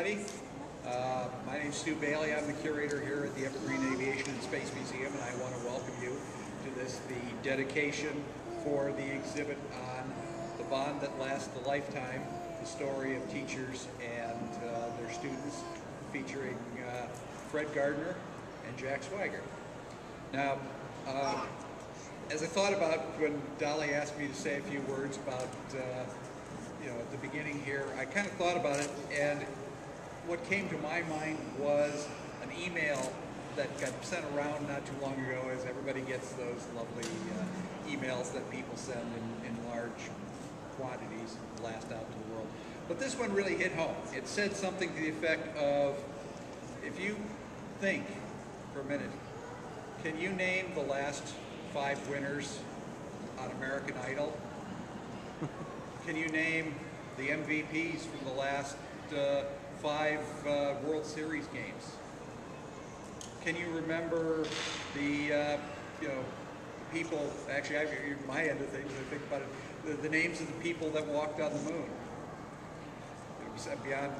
everybody. My name is Stu Bailey. I'm the curator here at the Evergreen Aviation and Space Museum, and I want to welcome you to the dedication for the exhibit on the bond that lasts a lifetime, the story of teachers and their students, featuring Fred Gardner and Jack Swigert. Now, as I thought about when Dolly asked me to say a few words about, at the beginning here, I kind of thought about it, and what came to my mind was an email that got sent around not too long ago, as everybody gets those lovely emails that people send in large quantities, blast out to the world. But this one really hit home. It said something to the effect of, if you think for a minute, can you name the last 5 winners on American Idol? Can you name the MVPs from the last 5 World Series games? Can you remember the people, actually my end of things, I think about it, the names of the people that walked on the moon? Beyond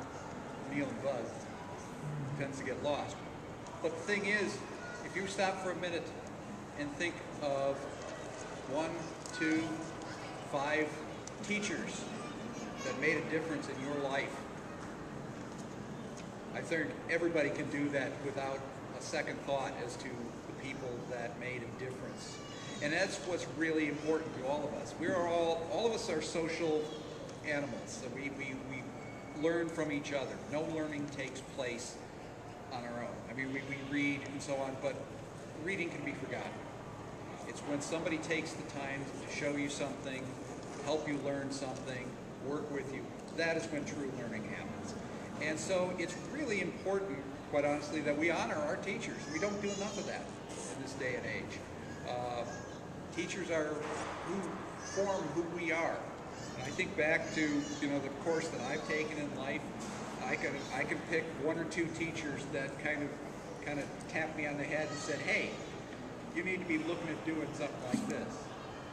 Neil and Buzz, it tends to get lost. But the thing is, if you stop for a minute and think of 1, 2, 5 teachers that made a difference in your life, I think everybody can do that without a second thought as to the people that made a difference. And that's what's really important to all of us. We are all of us are social animals. So we learn from each other. No learning takes place on our own. I mean, we read and so on, but reading can be forgotten. It's when somebody takes the time to show you something, help you learn something, work with you, that is when true learning happens. And so it's really important, quite honestly, that we honor our teachers. We don't do enough of that in this day and age. Teachers are who form who we are. And I think back to the course that I've taken in life. I can pick 1 or 2 teachers that kind of tapped me on the head and said, "Hey, you need to be looking at doing something like this,"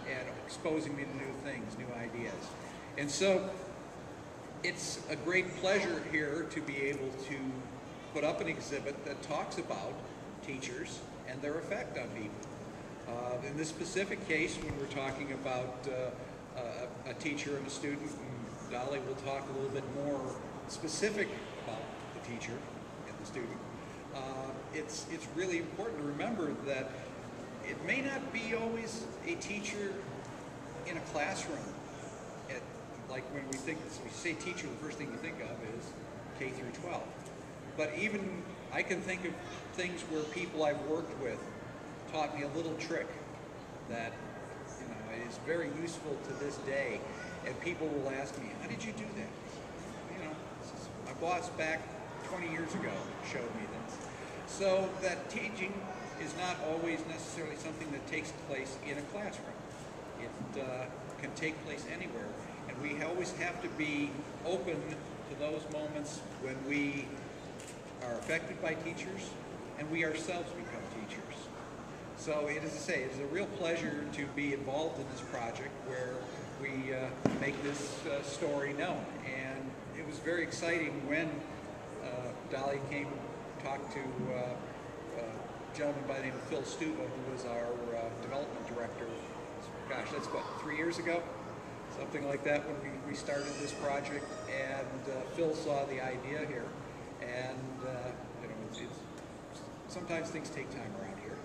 and exposing me to new things, new ideas. And so it's a great pleasure here to be able to put up an exhibit that talks about teachers and their effect on people. In this specific case, when we're talking about a teacher and a student, and Dolly will talk a little bit more specific about the teacher and the student, it's really important to remember that it may not be always a teacher in a classroom. Like when we say teacher, the first thing you think of is K through 12. But even I can think of things where people I've worked with taught me a little trick that is very useful to this day. And people will ask me, "How did you do that?" My boss back 20 years ago showed me this. So that teaching is not always necessarily something that takes place in a classroom. It can take place anywhere. And we always have to be open to those moments when we are affected by teachers and we ourselves become teachers. So it is a real pleasure to be involved in this project where we make this story known. And it was very exciting when Dolly came and talked to a gentleman by the name of Phil Stuba, who was our development director. Gosh, that's what, 3 years ago? Something like that, when we started this project, and Phil saw the idea here, and sometimes things take time around here,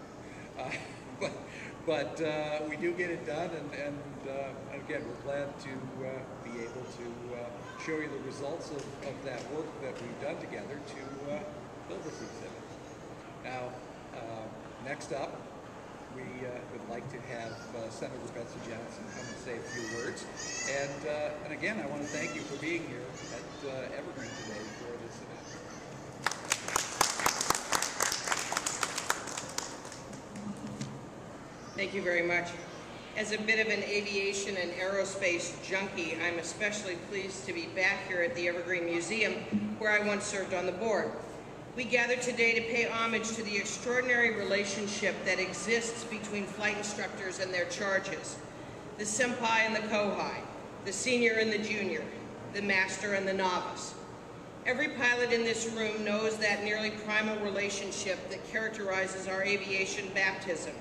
but we do get it done, and again, we're glad to be able to show you the results of that work that we've done together to build this exhibit. Now, next up, we would like to have Senator Betsy Johnson come and say a few words. And again, I want to thank you for being here at Evergreen today for this event. Thank you very much. As a bit of an aviation and aerospace junkie, I'm especially pleased to be back here at the Evergreen Museum, where I once served on the board. We gather today to pay homage to the extraordinary relationship that exists between flight instructors and their charges, the senpai and the kohai, the senior and the junior, the master and the novice. Every pilot in this room knows that nearly primal relationship that characterizes our aviation baptism.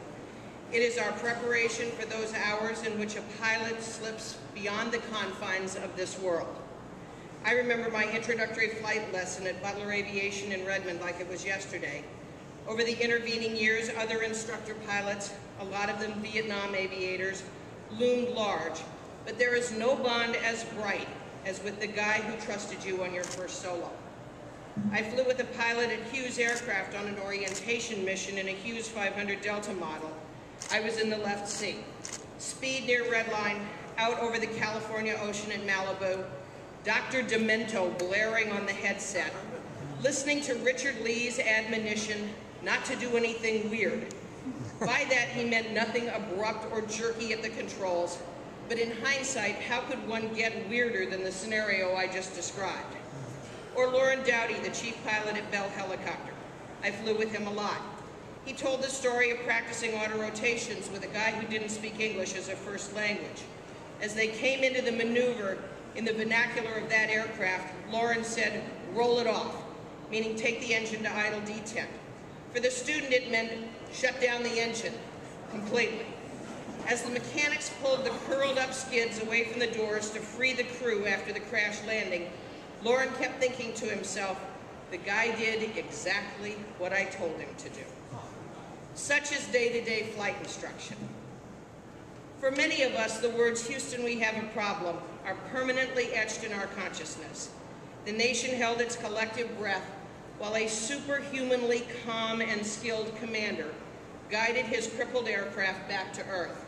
It is our preparation for those hours in which a pilot slips beyond the confines of this world. I remember my introductory flight lesson at Butler Aviation in Redmond like it was yesterday. Over the intervening years, other instructor pilots, a lot of them Vietnam aviators, loomed large, but there is no bond as bright as with the guy who trusted you on your first solo. I flew with a pilot at Hughes Aircraft on an orientation mission in a Hughes 500 Delta model. I was in the left seat. Speed near redline, out over the California Ocean in Malibu, Dr. Demento blaring on the headset, listening to Richard Lee's admonition not to do anything weird. By that, he meant nothing abrupt or jerky at the controls, but in hindsight, how could one get weirder than the scenario I just described? Or Lauren Dowdy, the chief pilot at Bell Helicopter. I flew with him a lot. He told the story of practicing auto rotations with a guy who didn't speak English as a first language. As they came into the maneuver in the vernacular of that aircraft, Lauren said, "Roll it off," meaning take the engine to idle detent. For the student, it meant shut down the engine completely. As the mechanics pulled the curled up skids away from the doors to free the crew after the crash landing, Lauren kept thinking to himself, the guy did exactly what I told him to do. Such is day-to-day flight instruction. For many of us, the words, "Houston, we have a problem," are permanently etched in our consciousness. The nation held its collective breath while a superhumanly calm and skilled commander guided his crippled aircraft back to Earth.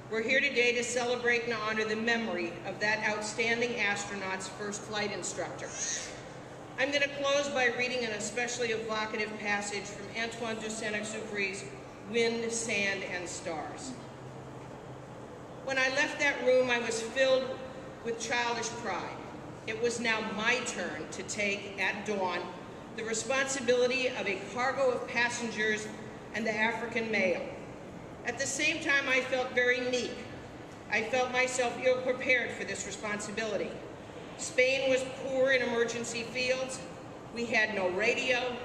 We're here today to celebrate and honor the memory of that outstanding astronaut's first flight instructor. I'm going to close by reading an especially evocative passage from Antoine de Saint-Exupéry's Wind, Sand, and Stars. When I left that room, I was filled with childish pride. It was now my turn to take, at dawn, the responsibility of a cargo of passengers and the African mail. At the same time, I felt very meek. I felt myself ill-prepared for this responsibility. Spain was poor in emergency fields, we had no radio,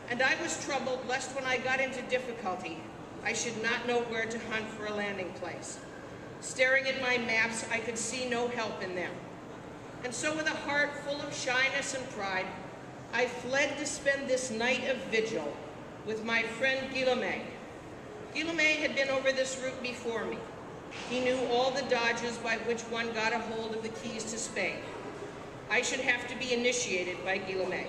and I was troubled lest when I got into difficulty, I should not know where to hunt for a landing place. Staring at my maps, I could see no help in them. And so with a heart full of shyness and pride, I fled to spend this night of vigil with my friend Guillaume. Guillaume had been over this route before me. He knew all the dodges by which one got a hold of the keys to Spain. I should have to be initiated by Guillaume.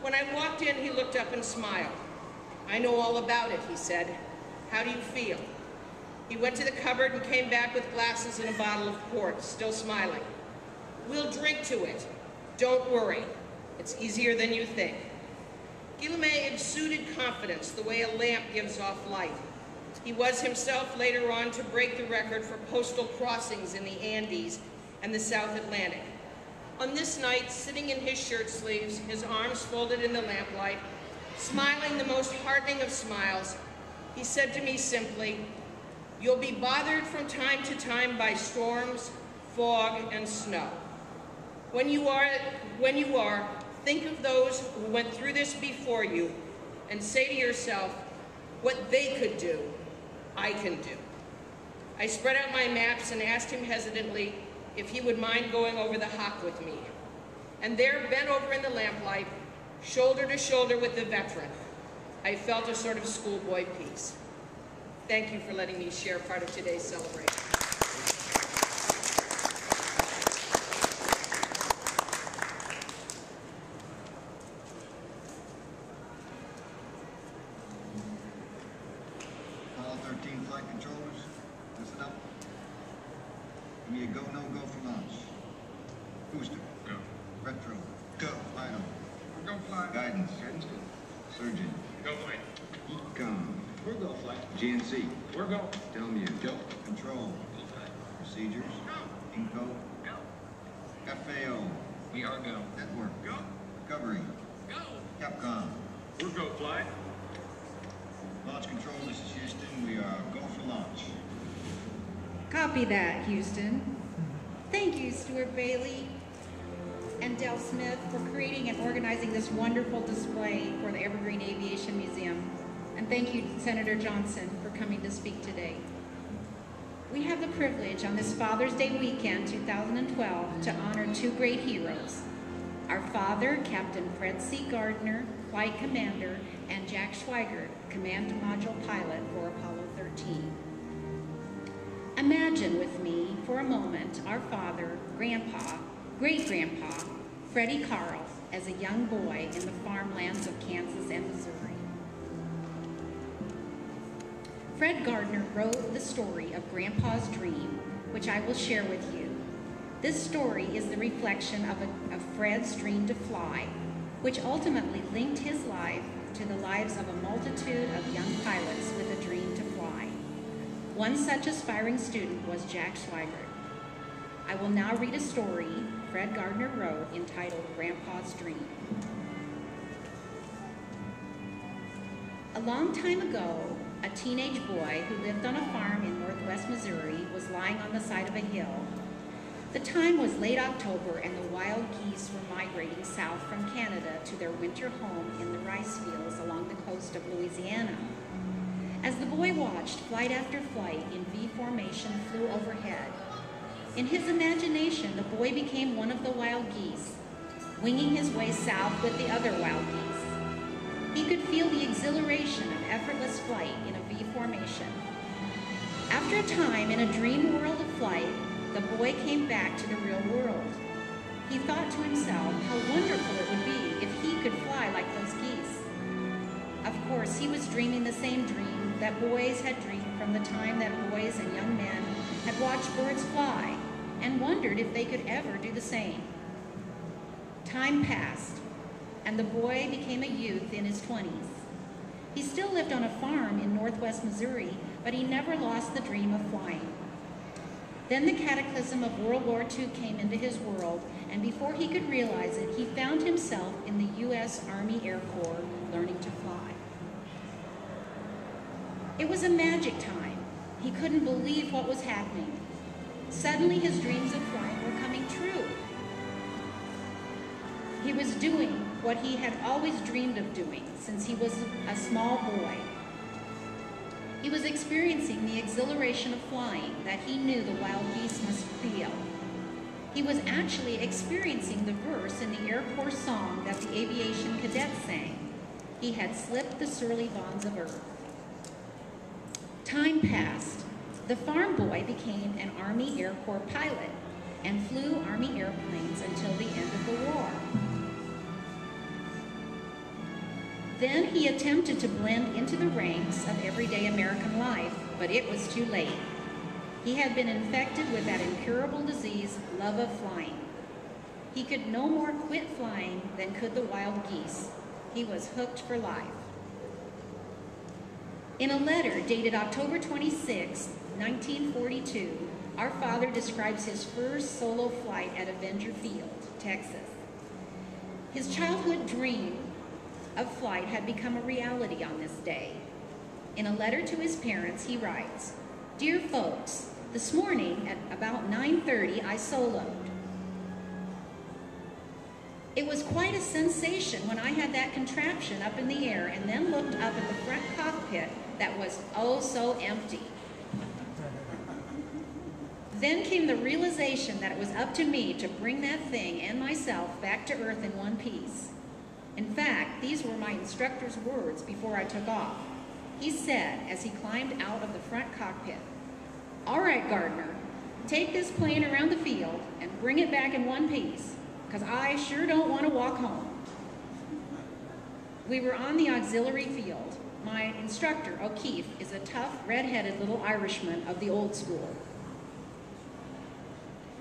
When I walked in, he looked up and smiled. "I know all about it," he said. "How do you feel?" He went to the cupboard and came back with glasses and a bottle of port, still smiling. "We'll drink to it. Don't worry. It's easier than you think." Guillaume exuded confidence the way a lamp gives off light. He was himself later on to break the record for postal crossings in the Andes and the South Atlantic. On this night, sitting in his shirt sleeves, his arms folded in the lamplight, smiling the most heartening of smiles, he said to me simply, "You'll be bothered from time to time by storms, fog, and snow. When you are, think of those who went through this before you and say to yourself, what they could do, I can do." I spread out my maps and asked him hesitantly if he would mind going over the Hock with me. And there, bent over in the lamplight, shoulder to shoulder with the veteran, I felt a sort of schoolboy peace. Thank you for letting me share part of today's celebration. All 13 flight controllers, listen up. Give me a go, no go for launch. Booster. Go. Retro. Go. Final. We're go fly. Guidance. Guidance go. Surgeon. Go flight. Econ. We're go flight. GNC. We're go. Telmune. Go. Control. Go flight. Procedures. Go. Inco. Go. FAO. We are go. Network. Go. Recovery. Go. Capcom. We're go flight. Launch control, this is Houston. We are go for launch. Copy that, Houston. Thank you, Stuart Bailey. and Dale Smith for creating and organizing this wonderful display for the Evergreen Aviation Museum. And thank you, Senator Johnson, for coming to speak today. We have the privilege on this Father's Day weekend, 2012, to honor two great heroes. Our father, Captain Fred C. Gardner, Flight Commander, and Jack Swigert, Command Module Pilot for Apollo 13. Imagine with me for a moment our father, Grandpa, great-grandpa, Freddie Carl, as a young boy in the farmlands of Kansas and Missouri. Fred Gardner wrote the story of Grandpa's dream, which I will share with you. This story is the reflection of Fred's dream to fly, which ultimately linked his life to the lives of a multitude of young pilots with a dream to fly. One such aspiring student was Jack Swigert. I will now read a story Fred Gardner wrote entitled Grandpa's Dream. A long time ago, a teenage boy who lived on a farm in northwest Missouri was lying on the side of a hill. The time was late October and the wild geese were migrating south from Canada to their winter home in the rice fields along the coast of Louisiana. As the boy watched, flight after flight in V formation flew overhead. In his imagination, the boy became one of the wild geese, winging his way south with the other wild geese. He could feel the exhilaration of effortless flight in a V formation. After a time in a dream world of flight, the boy came back to the real world. He thought to himself how wonderful it would be if he could fly like those geese. Of course, he was dreaming the same dream that boys had dreamed from the time that boys and young men had watched birds fly and wondered if they could ever do the same. Time passed, and the boy became a youth in his 20s. He still lived on a farm in northwest Missouri, but he never lost the dream of flying. Then the cataclysm of World War II came into his world, and before he could realize it, he found himself in the U.S. Army Air Corps learning to fly. It was a magic time. He couldn't believe what was happening. Suddenly his dreams of flying were coming true. He was doing what he had always dreamed of doing since he was a small boy. He was experiencing the exhilaration of flying that he knew the wild geese must feel. He was actually experiencing the verse in the Air Corps song that the aviation cadets sang. He had slipped the surly bonds of earth. Time passed. The farm boy became an Army Air Corps pilot and flew Army airplanes until the end of the war. Then he attempted to blend into the ranks of everyday American life, but it was too late. He had been infected with that incurable disease, love of flying. He could no more quit flying than could the wild geese. He was hooked for life. In a letter dated October 26, 1942, our father describes his first solo flight at Avenger Field, Texas. His childhood dream of flight had become a reality on this day. In a letter to his parents, he writes, "Dear folks, this morning at about 9:30, I soloed. It was quite a sensation when I had that contraption up in the air and then looked up at the front cockpit that was oh so empty. Then came the realization that it was up to me to bring that thing and myself back to Earth in one piece. In fact, these were my instructor's words before I took off. He said, as he climbed out of the front cockpit, 'All right, Gardner, take this plane around the field and bring it back in one piece, because I sure don't want to walk home.' We were on the auxiliary field. My instructor, O'Keefe, is a tough, red-headed little Irishman of the old school.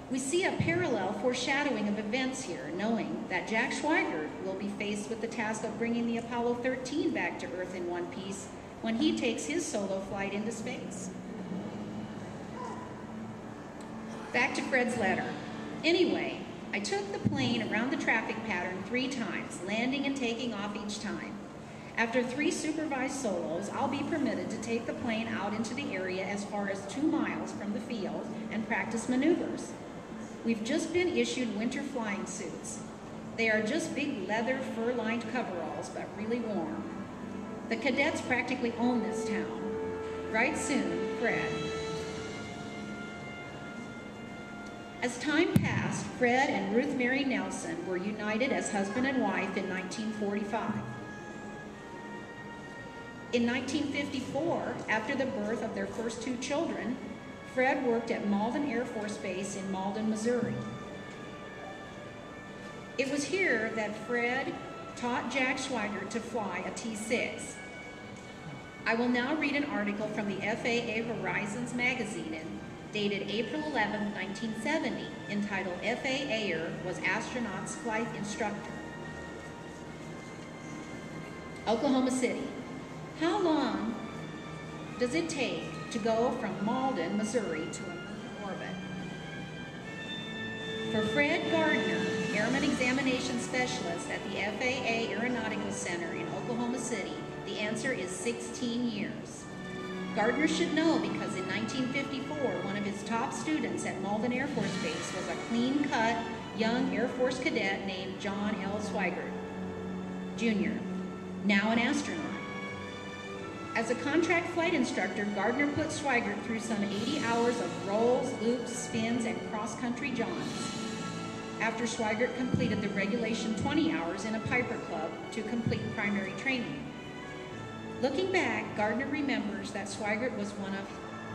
We see a parallel foreshadowing of events here, knowing that Jack Swigert will be faced with the task of bringing the Apollo 13 back to Earth in one piece when he takes his solo flight into space. Back to Fred's letter. Anyway, I took the plane around the traffic pattern 3 times, landing and taking off each time. After 3 supervised solos, I'll be permitted to take the plane out into the area as far as 2 miles from the field and practice maneuvers. We've just been issued winter flying suits. They are just big leather fur-lined coveralls, but really warm. The cadets practically own this town. Right soon, Fred. As time passed, Fred and Ruth Mary Nelson were united as husband and wife in 1945. In 1954, after the birth of their first two children, Fred worked at Malden Air Force Base in Malden, Missouri. It was here that Fred taught Jack Swigert to fly a T-6. I will now read an article from the FAA Horizons magazine dated April 11, 1970, entitled FAA-er was Astronaut's Flight Instructor. Oklahoma City. How long does it take to go from Malden, Missouri to a moon orbit? For Fred Gardner, Airman Examination Specialist at the FAA Aeronautical Center in Oklahoma City, the answer is 16 years. Gardner should know because in 1954, one of his top students at Malden Air Force Base was a clean-cut, young Air Force cadet named John L. Swigert, Jr., now an astronaut. As a contract flight instructor, Gardner put Swigert through some 80 hours of rolls, loops, spins, and cross-country jaunts. After Swigert completed the regulation 20 hours in a Piper Club to complete primary training. Looking back, Gardner remembers that Swigert was one of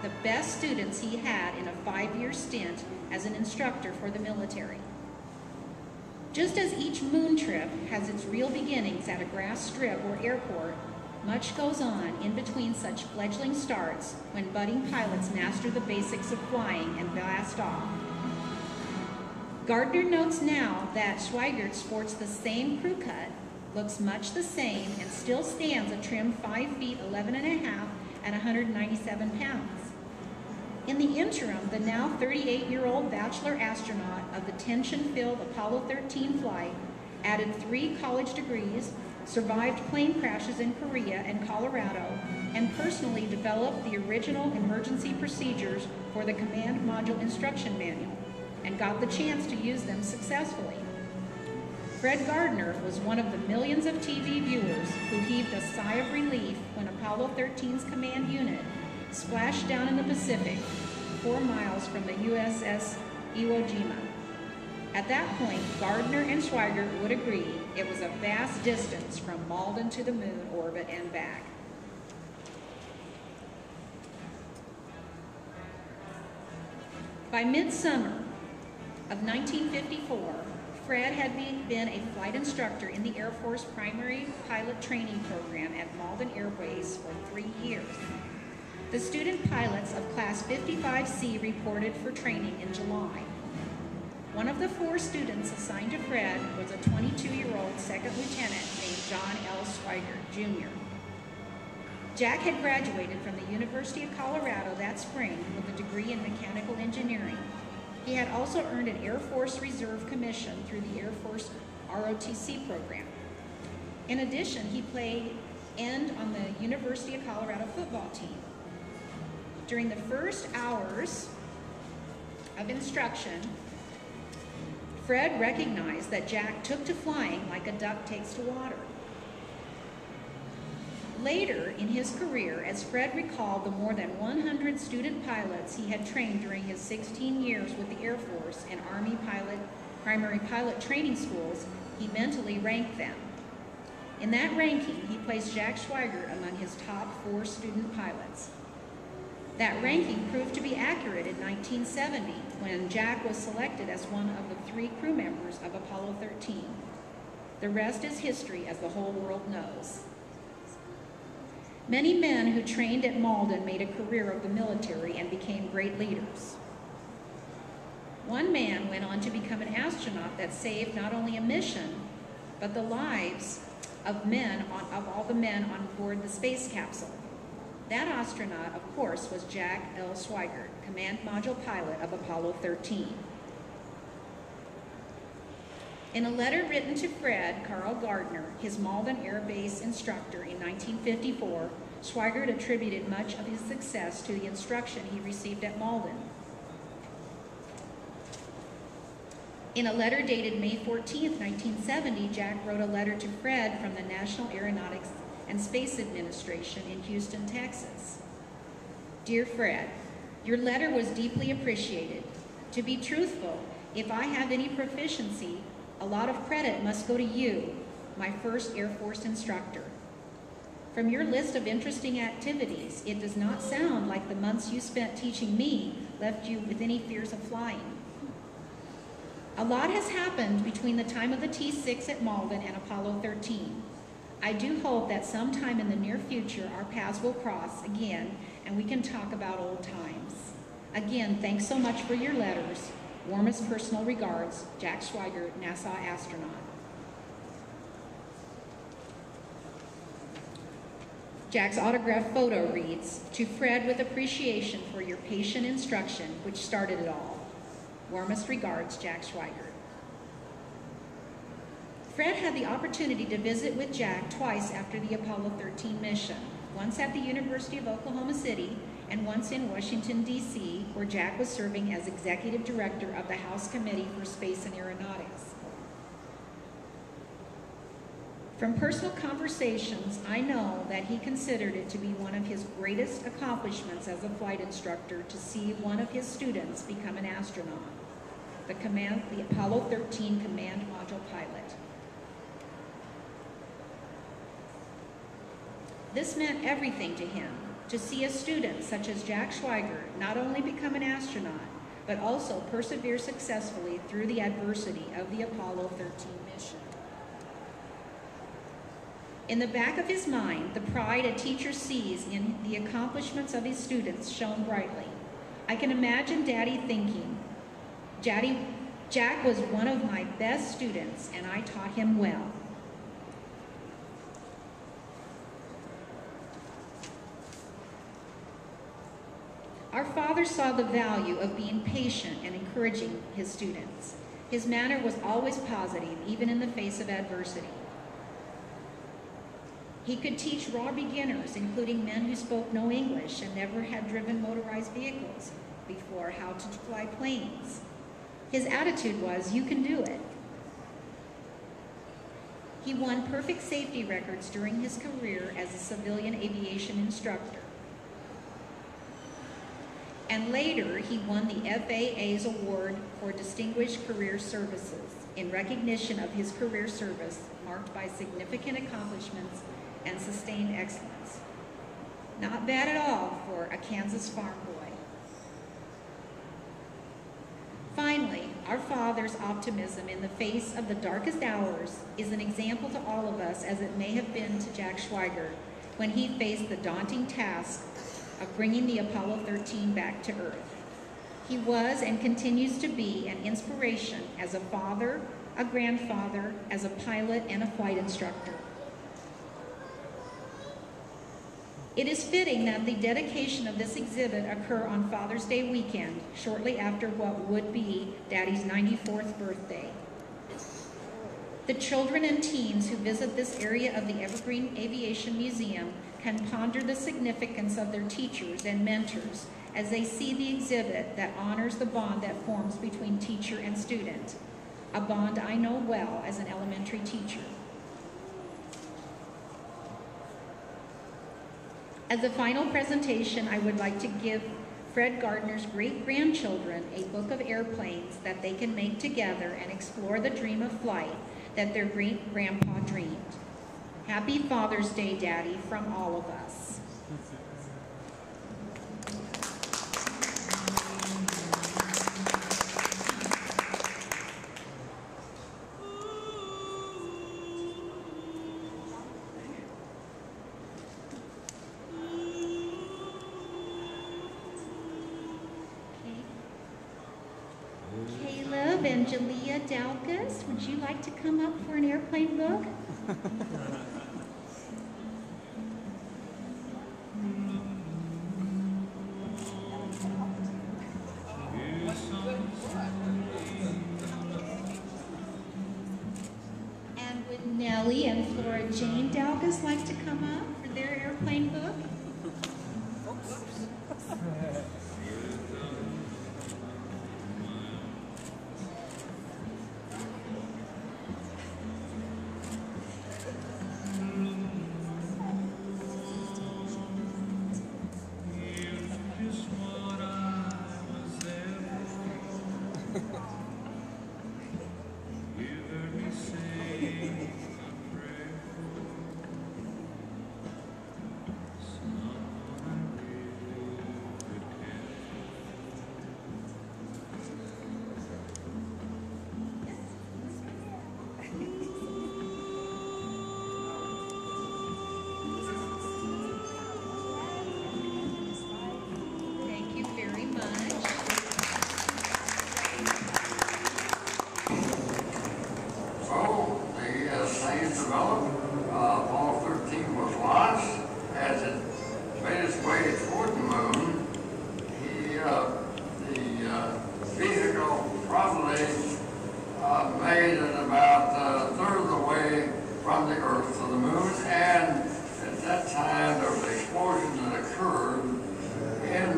the best students he had in a 5-year stint as an instructor for the military. Just as each moon trip has its real beginnings at a grass strip or airport, much goes on in between such fledgling starts when budding pilots master the basics of flying and blast off. Gardner notes now that Swigert sports the same crew cut, looks much the same, and still stands a trim 5 feet 11 and a half and 197 pounds. In the interim, the now 38-year-old bachelor astronaut of the tension-filled Apollo 13 flight added 3 college degrees, survived plane crashes in Korea and Colorado, and personally developed the original emergency procedures for the Command Module Instruction Manual, and got the chance to use them successfully. Fred Gardner was one of the millions of TV viewers who heaved a sigh of relief when Apollo 13's command unit splashed down in the Pacific, 4 miles from the USS Iwo Jima. At that point, Gardner and Swigert would agree it was a vast distance from Malden to the moon orbit and back. By midsummer of 1954, Fred had been a flight instructor in the Air Force primary pilot training program at Malden Air Base for 3 years. The student pilots of Class 55C reported for training in July. One of the 4 students assigned to Fred was a 22-year-old second lieutenant named John L. Swigert, Jr. Jack had graduated from the University of Colorado that spring with a degree in mechanical engineering. He had also earned an Air Force Reserve commission through the Air Force ROTC program. In addition, he played end on the University of Colorado football team. During the first hours of instruction, Fred recognized that Jack took to flying like a duck takes to water. Later in his career, as Fred recalled the more than 100 student pilots he had trained during his 16 years with the Air Force and Army primary pilot training schools, he mentally ranked them. In that ranking, he placed Jack Swigert among his top 4 student pilots. That ranking proved to be accurate in 1970 when Jack was selected as one of the 3 crew members of Apollo 13. The rest is history, as the whole world knows. Many men who trained at Malden made a career of the military and became great leaders. One man went on to become an astronaut that saved not only a mission, but the lives of all the men on board the space capsule. That astronaut, of course, was Jack L. Swigert, command module pilot of Apollo 13. In a letter written to Fred Carl Gardner, his Malden Air Base instructor in 1954, Swigert attributed much of his success to the instruction he received at Malden. In a letter dated May 14th, 1970, Jack wrote a letter to Fred from the National Aeronautics and Space Administration in Houston, Texas. Dear Fred, your letter was deeply appreciated. To be truthful, if I have any proficiency, a lot of credit must go to you, my first Air Force instructor. From your list of interesting activities, it does not sound like the months you spent teaching me left you with any fears of flying. A lot has happened between the time of the T-6 at Malden and Apollo 13. I do hope that sometime in the near future our paths will cross again and we can talk about old times. Again, thanks so much for your letters. Warmest personal regards, Jack Swigert, NASA astronaut. Jack's autographed photo reads, "To Fred with appreciation for your patient instruction, which started it all. Warmest regards, Jack Swigert." Fred had the opportunity to visit with Jack twice after the Apollo 13 mission, once at the University of Oklahoma City and once in Washington, D.C., where Jack was serving as executive director of the House Committee for Space and Aeronautics. From personal conversations, I know that he considered it to be one of his greatest accomplishments as a flight instructor to see one of his students become an astronaut, the Apollo 13 command module pilot. This meant everything to him, to see a student such as Jack Swigert not only become an astronaut, but also persevere successfully through the adversity of the Apollo 13 mission. In the back of his mind, the pride a teacher sees in the accomplishments of his students shone brightly. I can imagine Daddy thinking, Jack was one of my best students and I taught him well. Our father saw the value of being patient and encouraging his students. His manner was always positive, even in the face of adversity. He could teach raw beginners, including men who spoke no English and never had driven motorized vehicles before, how to fly planes. His attitude was, you can do it. He won perfect safety records during his career as a civilian aviation instructor. And later, he won the FAA's award for Distinguished Career Services in recognition of his career service marked by significant accomplishments and sustained excellence. Not bad at all for a Kansas farm boy. Finally, our father's optimism in the face of the darkest hours is an example to all of us, as it may have been to Jack Swigert when he faced the daunting task of bringing the Apollo 13 back to Earth. He was and continues to be an inspiration as a father, a grandfather, as a pilot, and a flight instructor. It is fitting that the dedication of this exhibit occur on Father's Day weekend, shortly after what would be Daddy's 94th birthday. The children and teens who visit this area of the Evergreen Aviation Museum can ponder the significance of their teachers and mentors as they see the exhibit that honors the bond that forms between teacher and student, a bond I know well as an elementary teacher. As a final presentation, I would like to give Fred Gardner's great-grandchildren a book of airplanes that they can make together and explore the dream of flight that their great-grandpa dreamed. Happy Father's Day, Daddy, from all of us. Caleb and Jalea Dalkas, would you like to come up for an airplane book? And would Nellie and Flora Jane Dalkas like to come up for their airplane book? from the Earth to the moon, and at that time there was an explosion that occurred in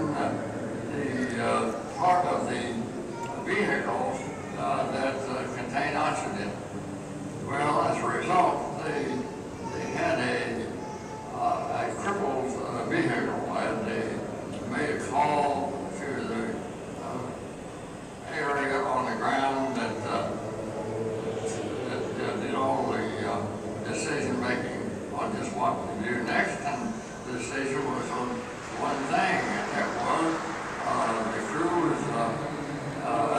the part of the vehicle that contained oxygen. Well, as a result, they had a crippled vehicle, and they made a call to the area on the ground that did all the decision making on just what to do next, and the decision was on one thing, and that was the crew was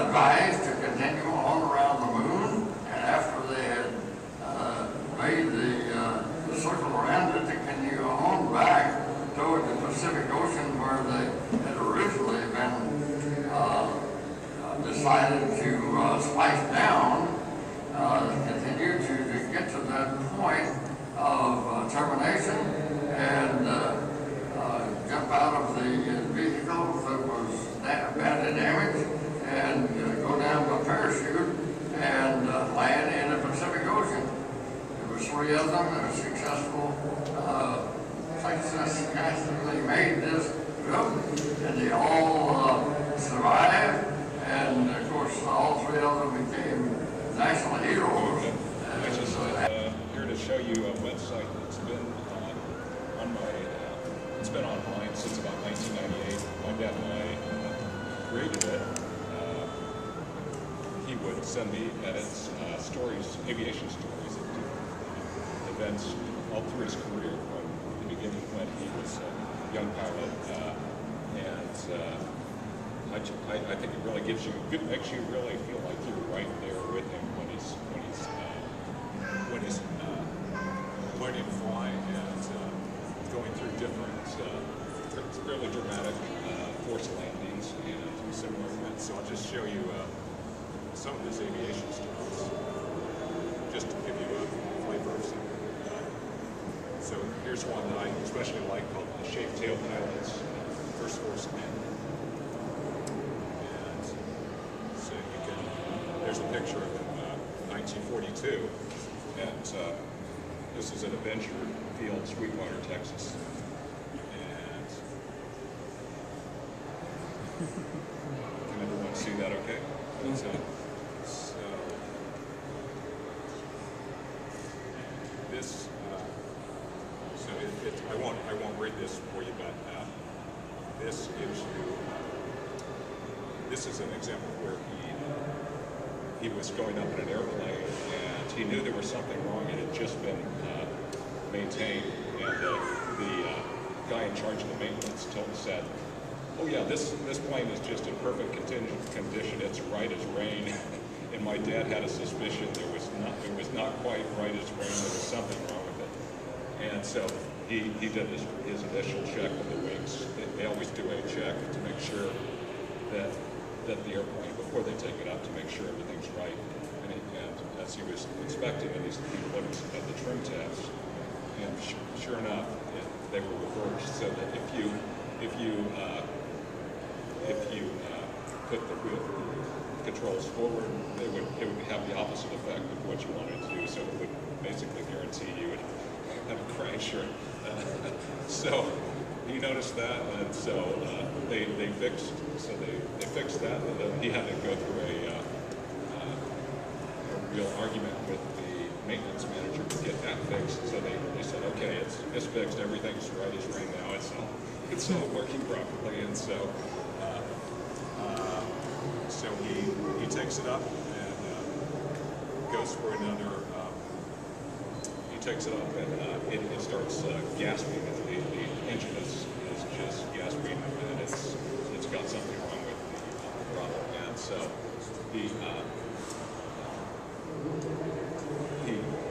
advised to continue on around the moon, and after they had made the circle around it, to continue on back toward the Pacific Ocean where they had originally been decided to splash down, continue to get to that point of termination and jump out of the vehicle that was badly damaged and go down by parachute and land in the Pacific Ocean. There was 3 of them that were successfully made this trip, and they all survived, and of course all 3 of them became national heroes. I'm just here to show you a website that's been on my, it's been online since about 1998. My dad and I created it. He would send me edits, stories, aviation stories of events all through his career from the beginning when he was a young pilot. I think it really makes you really feel like you're right there with him when he's learning to fly and going through different, fairly dramatic forced landings and similar events. So I'll just show you some of his aviation stories, just to give you a flavor of some. So here's one that I especially like called the Shaved Tail Pilots, First Force Landing. And so you can, there's a picture of him, 1942, and this is at Avenger Field, Sweetwater, Texas. And can everyone see that okay? So this, I won't read this for you, but this gives you, this is an example where he was going up in an airplane and he knew there was something wrong. It had just been maintained, and the guy in charge of the maintenance said, "Oh yeah, this plane is just in perfect condition. It's right as rain." And my dad had a suspicion it was not quite right as rain. There was something wrong with it. And so he did his initial check with the wings. They always do a check to make sure that the airplane, before they take it up, to make sure everything's right. And as he was inspecting it, he looked at the trim tabs, and sure enough, they were reversed. So that if you put the wheel controls forward, it would have the opposite effect of what you wanted to do. So it would basically guarantee you would have a crash. So he noticed that, and so they fixed that, and then he had to go through a real argument with the maintenance manager to get that fixed. So they said, okay, it's fixed, everything's right as rain now, it's all working properly. And so he takes it up and goes for another. He takes it up and it starts gasping. The engine is just gasping, and it's got something wrong with the throttle. And so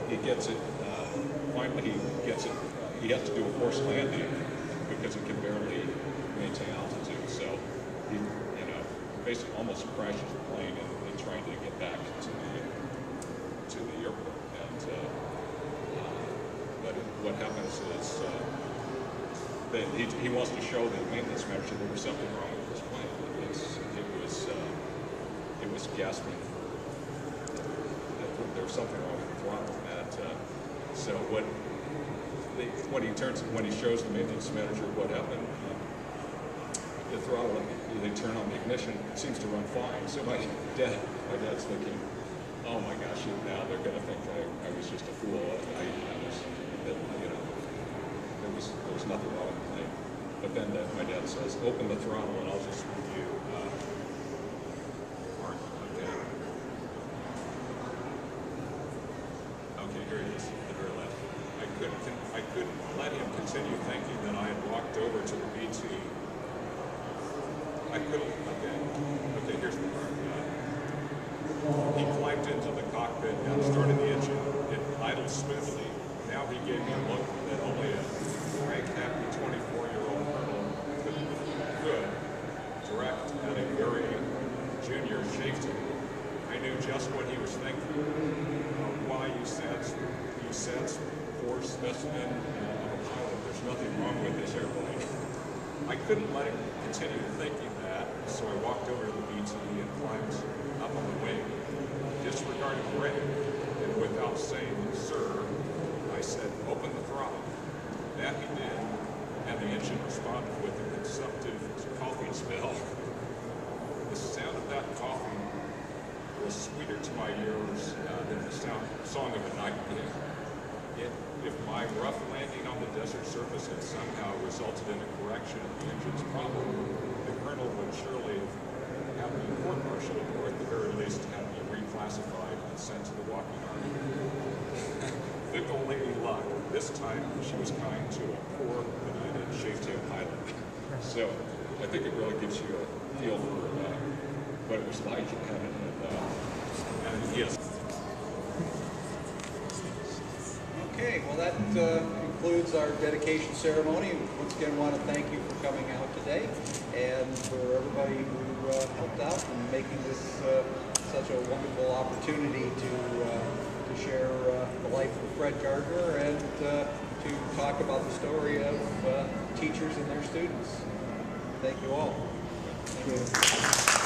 he gets it. Finally, he gets it. He has to do a forced landing because he can barely maintain altitude. So he, basically almost crashes the plane in trying to get back to the airport. And but what happens is he wants to show the maintenance manager there was something wrong with this plane. It was gasping. There was something wrong with the throttle. And So when he shows the maintenance manager what happened, the throttle, they turn on the ignition, it seems to run fine. So my dad's thinking, oh my gosh, now they're going to think I was just a fool. There was nothing wrong with the thing. But then my dad says, open the throttle and I'll just review. Okay, here it is, the very left. I couldn't let him continue thinking that I had walked over to the BT. I couldn't, okay, here's the part. He climbed into the cockpit and started the engine. It idled smoothly. Now he gave me a look that only a frank, happy 24-year-old colonel could direct at a very junior chieftain. I knew just what he was thinking. Why you sense poor specimen of a pilot. There's nothing wrong with this airplane. I couldn't let him continue thinking that, so I walked over to the BT and climbed up on the wing, disregarding brake, and without saying, sir, I said, open the throttle. That he did, and the engine responded with a consumptive coffee smell. The sound of that coffee was sweeter to my ears than the song of a nightingale. If my rough landing on the desert surface had somehow resulted in a correction of the engine's problem, the colonel would surely have me court-martialed, or at the very least have me reclassified and sent to the walking army. Fickle lady luck. This time she was kind to a poor, benighted, shaved-tail pilot. So I think it really gives you a feel for what it was like, and yes. Okay, well that concludes our dedication ceremony. Once again, I want to thank you for coming out today, and for everybody who helped out in making this such a wonderful opportunity to share the life of Fred Gardner and to talk about the story of teachers and their students. Thank you all. Thank you.